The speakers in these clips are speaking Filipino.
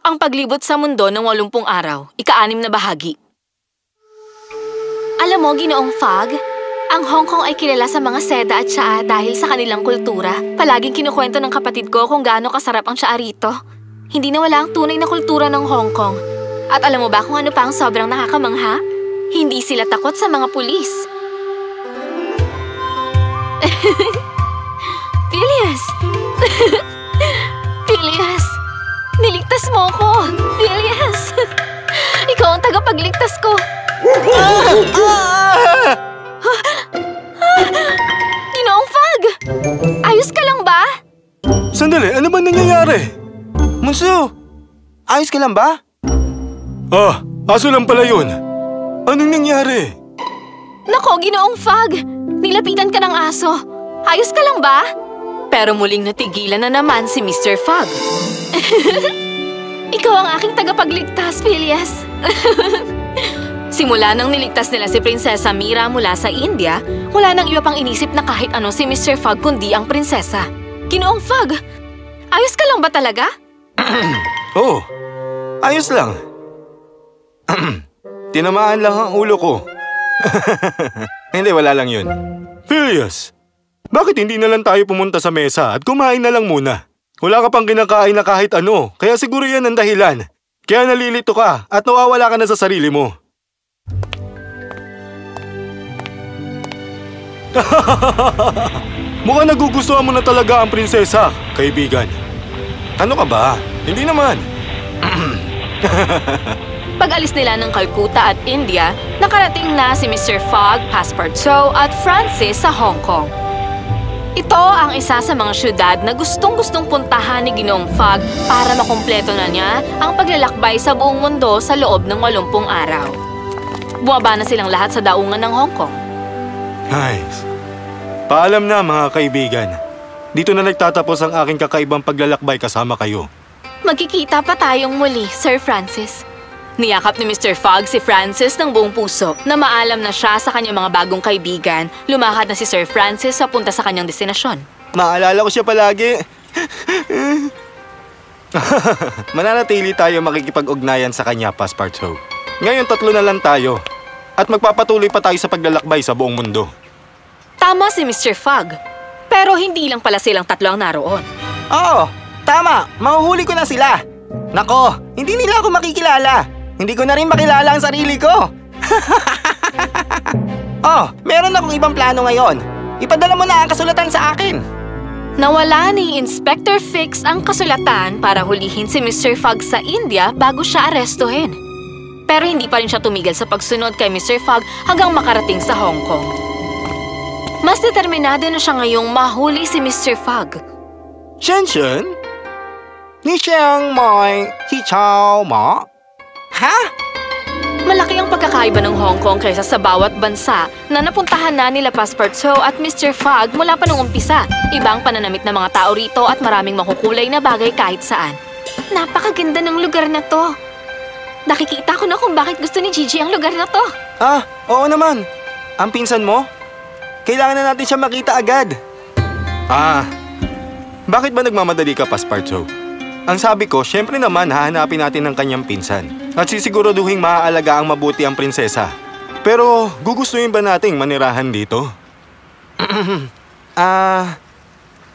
Ang paglibot sa mundo ng 80 araw, ika-6 na bahagi. Alam mo, Ginoong Fog, ang Hong Kong ay kilala sa mga seda at tsaa dahil sa kanilang kultura. Palaging kinukwento ng kapatid ko kung gaano kasarap ang tsaa rito. Hindi nawala ang tunay na kultura ng Hong Kong. At alam mo ba kung ano pa ang sobrang nakakamangha? Hindi sila takot sa mga pulis. Phileas! Phileas! Niligtas mo ko! Phileas! Ikaw ang tagapagligtas ko! Ginoong Fog! Ayos ka lang ba? Sandali, ano ba nangyayari? Munso, ayos ka lang ba? Aso lang pala yun. Anong nangyari? Nako, Ginoong Fog! Nilapitan ka ng aso. Ayos ka lang ba? Pero muling natigilan na naman si Mr. Fog. Ikaw ang aking tagapagligtas, Phileas. Simula nang niligtas nila si Prinsesa Mira mula sa India, wala nang iba pang inisip na kahit ano si Mr. Fog kundi ang prinsesa. Ginoong Fog, ayos ka lang ba talaga? Oo, ayos lang. Tinamaan lang ang ulo ko. Hindi, wala lang yun. Phileas, bakit hindi na lang tayo pumunta sa mesa at kumain na lang muna? Wala ka pang kinakain na kahit ano, kaya siguro yan ang dahilan. Kaya nalilito ka at nawawala ka na sa sarili mo. Mukhang nagugustuhan mo na talaga ang prinsesa, kaibigan. Ano ka ba? Hindi naman. Pag-alis nila ng Calcutta at India, nakarating na si Mr. Fogg, Passepartout at Francis sa Hong Kong. Ito ang isa sa mga syudad na gustong-gustong puntahan ni Ginoong Fog para makumpleto na niya ang paglalakbay sa buong mundo sa loob ng 80 araw. Bumaba na silang lahat sa daungan ng Hong Kong. Nice. Paalam na mga kaibigan. Dito na nagtatapos ang aking kakaibang paglalakbay kasama kayo. Magkikita pa tayong muli, Sir Francis. Niyakap ni Mr. Fogg si Francis ng buong puso na maalam na siya sa kanyang mga bagong kaibigan. Lumakad na si Sir Francis papunta sa kanyang destinasyon. Maalala ko siya palagi. Mananatili tayo makikipag-ugnayan sa kanya, Passepartout. Ngayon 3 na lang tayo. At magpapatuloy pa tayo sa paglalakbay sa buong mundo. Tama si Mr. Fogg. Pero hindi lang pala silang 3 ang naroon. Oo, tama. Mahuhuli ko na sila. Nako, hindi nila ako makikilala. Hindi ko na rin makilala ang sarili ko. Meron akong ibang plano ngayon. Ipadala mo na ang kasulatan sa akin. Nawala ni Inspector Fix ang kasulatan para hulihin si Mr. Fogg sa India bago siya arestuhin. Pero hindi pa rin siya tumigil sa pagsunod kay Mr. Fogg hanggang makarating sa Hong Kong. Mas determinado na siya ngayong mahuli si Mr. Fogg. Shenshen? Ni Chiang Mai Si Chao Ma? Ha? Malaki ang pagkakaiba ng Hong Kong kaysa sa bawat bansa na napuntahan na nila Passepartout at Mr. Fogg mula pa noong umpisa. Ibang pananamit ng mga tao rito at maraming makukulay na bagay kahit saan. Napakaganda ng lugar na to. Nakikita ko na kung bakit gusto ni Gigi ang lugar na to. Oo naman. Ang pinsan mo? Kailangan na natin siya makita agad. Bakit ba nagmamadali ka, Passepartout? Ang sabi ko, syempre naman hahanapin natin ang kanyang pinsan. At sisiguraduhin maaalaga ang mabuti ang prinsesa. Pero gugustuhin ba nating manirahan dito?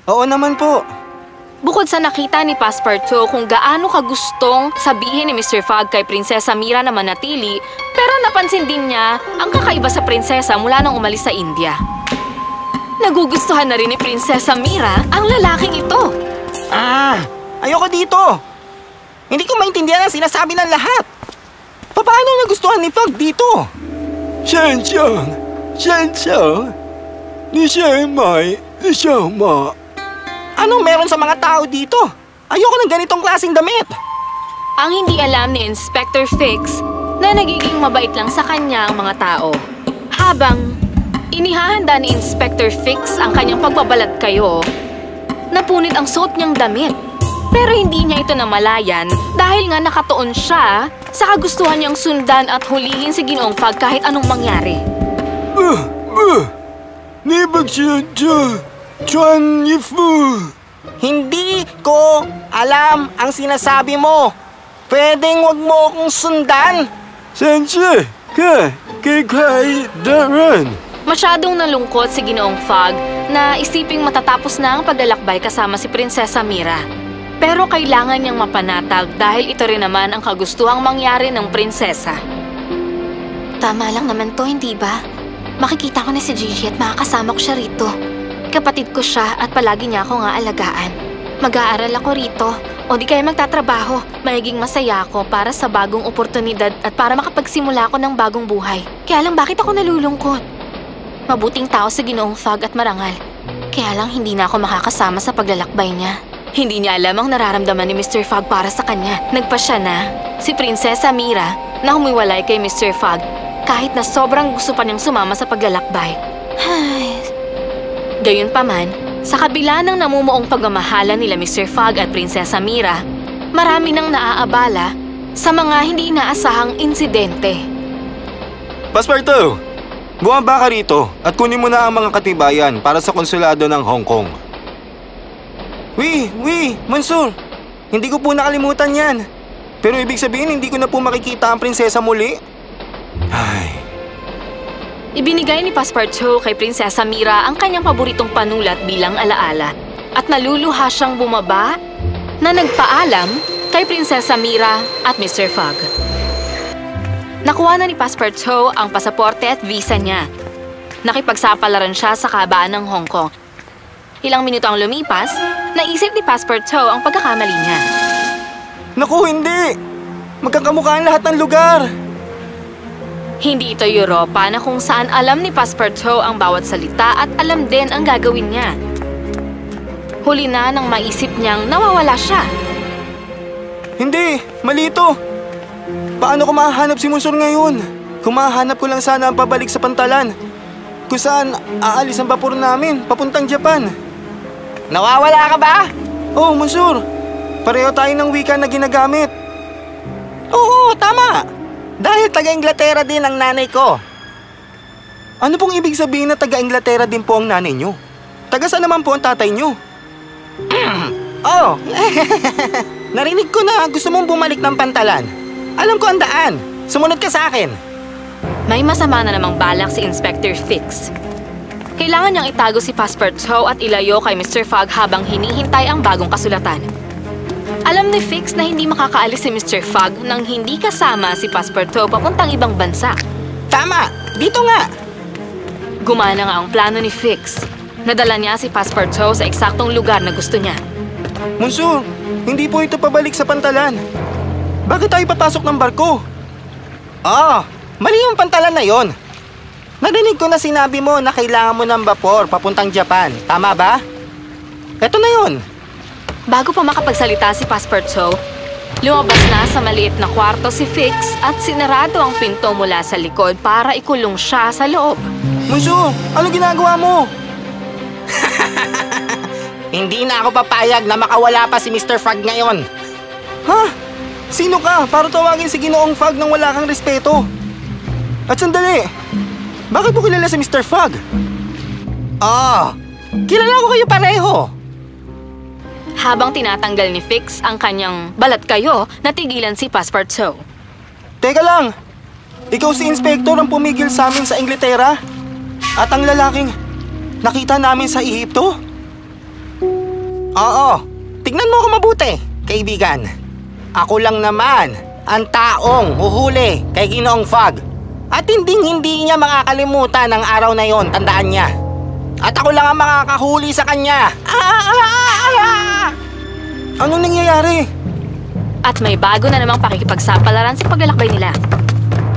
Oo naman po. Bukod sa nakita ni Passepartout kung gaano kagustong sabihin ni Mr. Fogg kay Prinsesa Mira na manatili, pero napansin din niya ang kakaiba sa prinsesa mula nang umalis sa India. Nagugustuhan na rin ni Prinsesa Mira ang lalaking ito. Ayoko dito. Hindi ko maintindihan ang sinasabi ng lahat. Paano nagustuhan ni Fogg dito? Shenshen, ni Chiang Mai Si Chao Ma. Anong meron sa mga tao dito? Ayoko ng ganitong klaseng damit. Ang hindi alam ni Inspector Fix na nagiging mabait lang sa kanya ang mga tao. Habang inihahanda ni Inspector Fix ang kanyang pagbabalat kayo, napunit ang suot niyang damit. Pero hindi niya ito namalayan dahil nga nakatuon siya sa kagustuhan niyang sundan at hulihin si Ginoong Fog kahit anong mangyari. Hindi ko alam ang sinasabi mo. Pwedeng wag mo akong sundan? Sensei, kay Darren. Masyadong nalungkot si Ginoong Fog na isiping matatapos na ang paglalakbay kasama si Prinsesa Mira. Pero kailangan niyang mapanatag dahil ito rin naman ang kagustuhang mangyari ng prinsesa. Tama lang naman to, hindi ba? Makikita ko na si Gigi at makakasama ko siya rito. Kapatid ko siya at palagi niya akong aalagaan. Mag-aaral ako rito o di kaya magtatrabaho. Magiging masaya ako para sa bagong oportunidad at para makapagsimula ako ng bagong buhay. Kaya lang bakit ako nalulungkot? Mabuting tao si Ginoong Fog at marangal. Kaya lang hindi na ako makakasama sa paglalakbay niya. Hindi niya alam ang nararamdaman ni Mr. Fog para sa kanya. Nagpasya na si Prinsesa Mira na humiwalay kay Mr. Fog kahit na sobrang gusto pa niyang sumama sa paglalakbay. Gayunpaman, sa kabila ng namumuong pagmamahalan nila Mr. Fog at Prinsesa Mira, marami nang naaabala sa mga hindi inaasahang insidente. Pasparto, bumaba ka rito at kunin mo na ang mga katibayan para sa konsulado ng Hong Kong. Mansur. Hindi ko po nakalimutan yan. Pero ibig sabihin, hindi ko na po makikita ang prinsesa muli. Ay, Ibinigay ni Passepartout kay Prinsesa Mira ang kanyang paboritong panulat bilang alaala at naluluha siyang bumaba na nagpaalam kay Prinsesa Mira at Mr. Fogg. Nakuha na ni Passepartout ang pasaporte at visa niya. Nakipagsapalaran siya sa kabaan ng Hong Kong. Ilang minuto ang lumipas, naisip ni Passepartout ang pagkakamali niya. Naku, hindi! Magkakamukha ang lahat ng lugar! Hindi ito Europa na kung saan alam ni Passepartout ang bawat salita at alam din ang gagawin niya. Huli na nang maisip niyang nawawala siya. Hindi! Mali ito! Paano ko mahahanap si Monsur ngayon? Kung mahahanap ko lang sana ang pabalik sa Pantalan, kung saan aalis ang vapor namin papuntang Japan. Nawawala ka ba? Oh, Monsur! Pareho tayo ng wika na ginagamit. Oo, tama! Dahil taga-Inglaterra din ang nanay ko. Ano pong ibig sabihin na taga-Inglaterra din po ang nanay nyo? Taga saan naman po ang tatay nyo? Oh, narinig ko na gusto mong bumalik ng Pantalan. Alam ko ang daan. Sumunod ka sa akin. May masama na namang balak si Inspector Fix. Kailangan niyang itago si Passepartout at ilayo kay Mr. Fogg habang hinihintay ang bagong kasulatan. Alam ni Fix na hindi makakaalis si Mr. Fogg nang hindi kasama si Passepartout papuntang ibang bansa. Tama! Dito nga! Gumana nga ang plano ni Fix. Nadala niya si Passepartout sa eksaktong lugar na gusto niya. Monsur, hindi po ito pabalik sa Pantalan. Bakit tayo papasok ng barko? Mali yung Pantalan na yon. Narinig ko na sinabi mo na kailangan mo ng vapor papuntang Japan. Tama ba? Eto na yon. Bago pa makapagsalita si Passepartout, lumabas na sa maliit na kwarto si Fix at sinarado ang pinto mula sa likod para ikulong siya sa loob. Monsur, ano ginagawa mo? Hindi na ako papayag na makawala pa si Mr. Fogg ngayon. Ha? Sino ka para tawagin si Ginoong Fogg nang wala kang respeto? At sandali, bakit mo kilala si Mr. Fogg? Kilala ko kayo pareho. Habang tinatanggal ni Fix ang kanyang balat kayo, natigilan si Passepartout. Teka lang, ikaw si Inspektor ang pumigil sa amin sa Inglaterra? At ang lalaking nakita namin sa Ehipto? Oo, tignan mo ako mabuti, kaibigan. Ako lang naman ang taong uhuli kay Ginoong Fogg. At hindi niya makakalimutan ang araw na yon, tandaan niya. At ako lang ang makakahuli sa kanya. Anong nangyayari? At may bago na namang pakikipagsapalaran sa paglalakbay nila.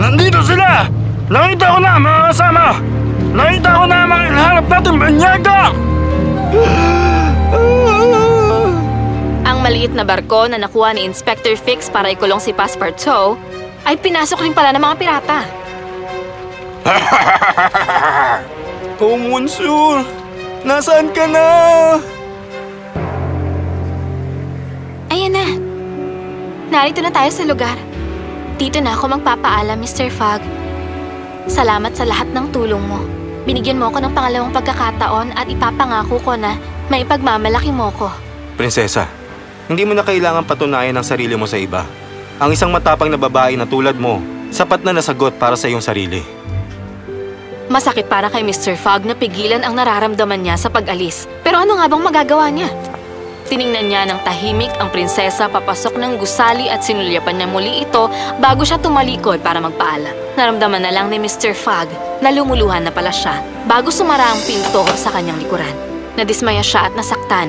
Nandito sila! Nakita ko na mga kasama! Nakita ko na mga hinahanap natin banyaga! Ang maliit na barko na nakuha ni Inspector Fix para ikulong si Passepartout ay pinasok rin pala ng mga pirata. Oh, Monsur! Nasaan ka na? Ayan na. Narito na tayo sa lugar. Dito na ako magpapaalam, Mr. Fogg. Salamat sa lahat ng tulong mo. Binigyan mo ako ng pangalawang pagkakataon at ipapangako ko na may pagmamalaki mo ko. Prinsesa, hindi mo na kailangan patunayan ang sarili mo sa iba. Ang isang matapang na babae na tulad mo, sapat na nasagot para sa iyong sarili. Masakit para kay Mr. Fogg na pigilan ang nararamdaman niya sa pag-alis. Pero ano nga bang magagawa niya? Tiningnan niya ng tahimik ang prinsesa papasok ng gusali at sinulyapan niya muli ito bago siya tumalikod para magpaalam. Naramdaman na lang ni Mr. Fogg na lumuluhan na pala siya bago sumara ang pinto sa kanyang likuran. Nadismaya siya at nasaktan.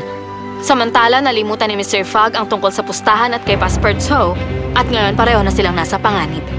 Samantala, nalimutan ni Mr. Fogg ang tungkol sa pustahan at kay Passepartout at ngayon pareho na silang nasa panganib.